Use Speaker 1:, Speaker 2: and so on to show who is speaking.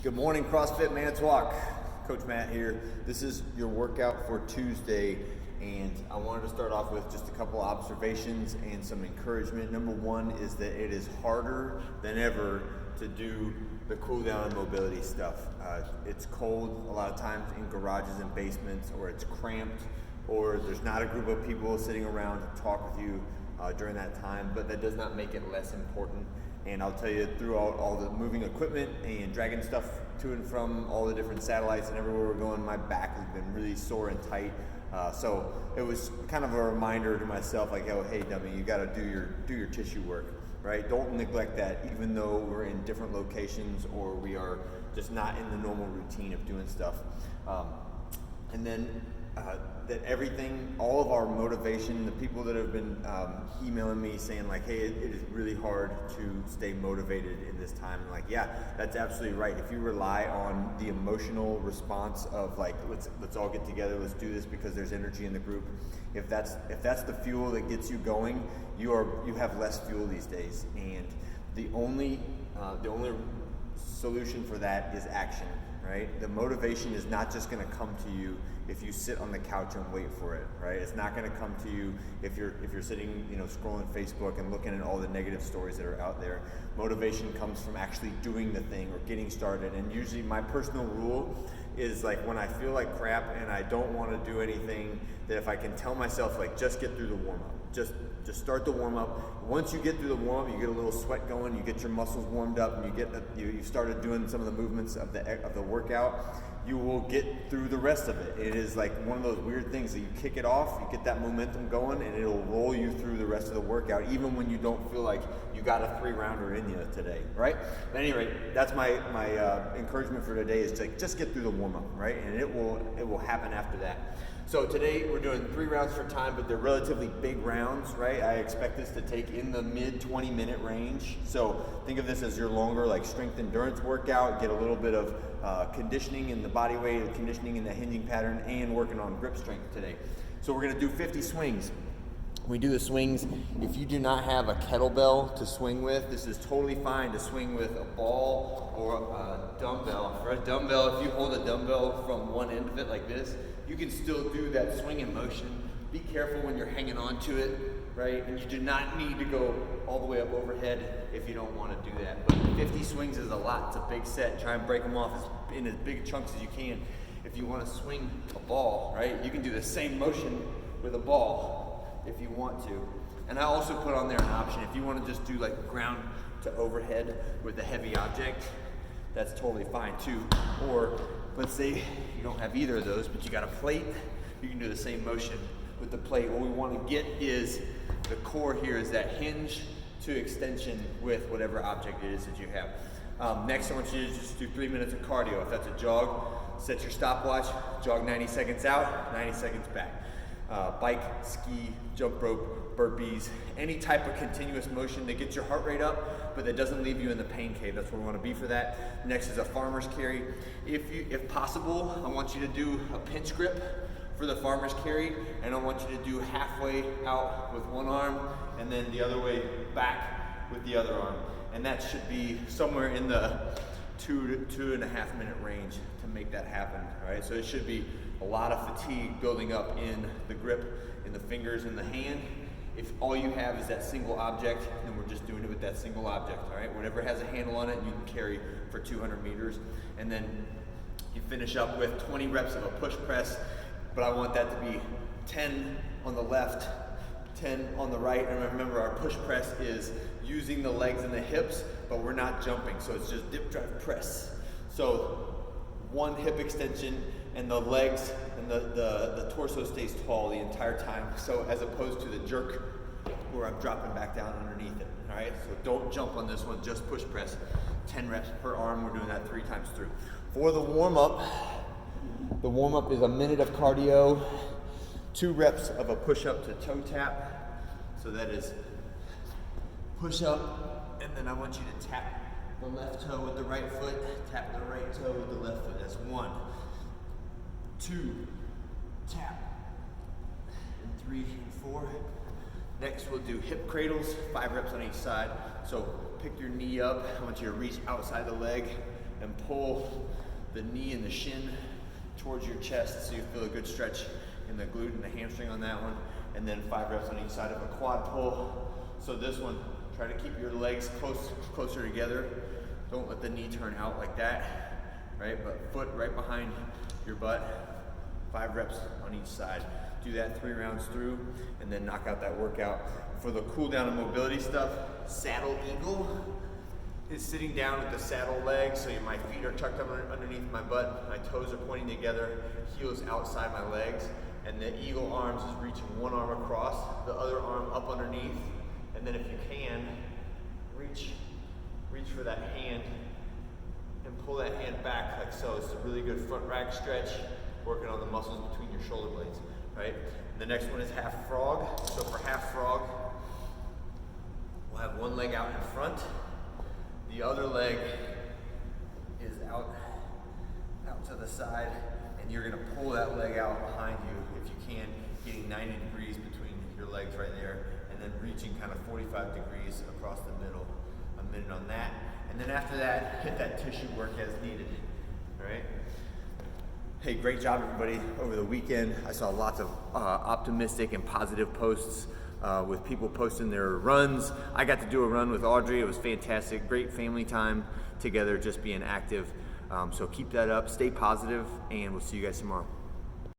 Speaker 1: Good morning, CrossFit Manitowoc. Coach Matt here. This is your workout for Tuesday, and I wanted to start off with just a couple observations and some encouragement. Number one is that it is harder than ever to do the cool down and mobility stuff. It's cold a lot of times in garages and basements, or it's cramped, or there's not a group of people sitting around to talk with you during that time, but that does not make it less important. And I'll tell you, throughout all the moving equipment and dragging stuff to and from all the different satellites and everywhere we're going, my back has been really sore and tight. So it was kind of a reminder to myself, like, oh, hey, dummy, you got to do your tissue work, right? Don't neglect that, even though we're in different locations or we are just not in the normal routine of doing stuff. And then that everything, all of our motivation, the people that have been emailing me saying like, hey, it is really hard to stay motivated in this time. And like, yeah, that's absolutely right. If you rely on the emotional response of like, let's all get together, let's do this because there's energy in the group. If that's the fuel that gets you going, you have less fuel these days. And the only solution for that is action. Right? The motivation is not just going to come to you if you sit on the couch and wait for it, right? It's not going to come to you if you're sitting, scrolling Facebook and looking at all the negative stories that are out there. Motivation comes from actually doing the thing or getting started. And usually my personal rule is like when I feel like crap and I don't want to do anything, that if I can tell myself like just get through the warm up, just start the warm up. Once you get through the warm up, you get a little sweat going, you get your muscles warmed up, and you started doing some of the movements of the workout. You will get through the rest of it. It is like one of those weird things that you kick it off, you get that momentum going, and it'll roll you through the rest of the workout, even when you don't feel like you got a 3-rounder in you today, right? At any rate, that's my encouragement for today is to just get through the warm up, right? And it will happen after that. So today we're doing 3 rounds for time, but they're relatively big rounds, right? I expect this to take in the mid 20-minute range. So think of this as your longer like strength endurance workout, get a little bit of conditioning in the body weight, conditioning in the hinging pattern, and working on grip strength today. So we're gonna do 50 swings. When we do the swings, if you do not have a kettlebell to swing with, this is totally fine to swing with a ball or a dumbbell. For a dumbbell, if you hold a dumbbell from one end of it like this, you can still do that swinging motion. Be careful when you're hanging on to it, right? And you do not need to go all the way up overhead if you don't want to do that. But 50 swings is a lot. It's a big set. Try and break them off in as big chunks as you can. If you want to swing a ball, right, you can do the same motion with a ball if you want to. And I also put on there an option. If you want to just do like ground to overhead with a heavy object, that's totally fine too. Or let's say you don't have either of those, but you got a plate, you can do the same motion with the plate. What we want to get is the core here is that hinge to extension with whatever object it is that you have. Next, I want you to just do 3 minutes of cardio. If that's a jog, set your stopwatch, jog 90 seconds out, 90 seconds back. Bike, ski, jump rope, burpees, any type of continuous motion that gets your heart rate up, but that doesn't leave you in the pain cave. That's where we want to be for that. Next is a farmer's carry. If possible, I want you to do a pinch grip for the farmer's carry, and I want you to do halfway out with one arm, and then the other way back with the other arm. And that should be somewhere in the 2 to 2.5 minute range to make that happen, all right? So it should be a lot of fatigue building up in the grip, in the fingers, in the hand. If all you have is that single object, then we're just doing it with that single object, all right? Whatever has a handle on it, you can carry for 200 meters. And then you finish up with 20 reps of a push press, but I want that to be 10 on the left, 10 on the right. And remember, our push press is using the legs and the hips, but we're not jumping. So it's just dip, drive, press. So one hip extension, and the legs and the torso stays tall the entire time. So as opposed to the jerk where I'm dropping back down underneath it, all right? So don't jump on this one, just push press. 10 reps per arm, we're doing that 3 times through. For the warm-up is a minute of cardio, 2 reps of a push-up to toe tap. So that is push up, and then I want you to tap the left toe with the right foot, tap the right toe with the left foot. That's 1, 2, tap, and 3 and 4. Next, we'll do hip cradles, 5 reps on each side. So pick your knee up. I want you to reach outside the leg, and pull the knee and the shin towards your chest so you feel a good stretch in the glute and the hamstring on that one. And then 5 reps on each side of a quad pull. So this one, try to keep your legs closer together. Don't let the knee turn out like that, right? But foot right behind your butt. 5 reps on each side. Do that 3 rounds through, and then knock out that workout. For the cool down and mobility stuff, saddle eagle is sitting down with the saddle leg, so my feet are tucked underneath my butt, my toes are pointing together, heels outside my legs, and the eagle arms is reaching one arm across, the other arm up underneath, and then if you can, reach for that hand and pull that hand back like so. It's a really good front rack stretch, working on the muscles between your shoulder blades, right? And the next one is half frog. So for half frog, we'll have one leg out in front, the other leg is out to the side, and you're gonna pull that leg out behind you if you can, getting 90 degrees between your legs right there, and then reaching kind of 45 degrees across the middle. A minute on that, and then after that, hit that tissue work as needed, all right? Hey, great job everybody over the weekend. I saw lots of optimistic and positive posts with people posting their runs. I got to do a run with Audrey. It was fantastic. Great family time together, just being active. So keep that up, stay positive, and we'll see you guys tomorrow.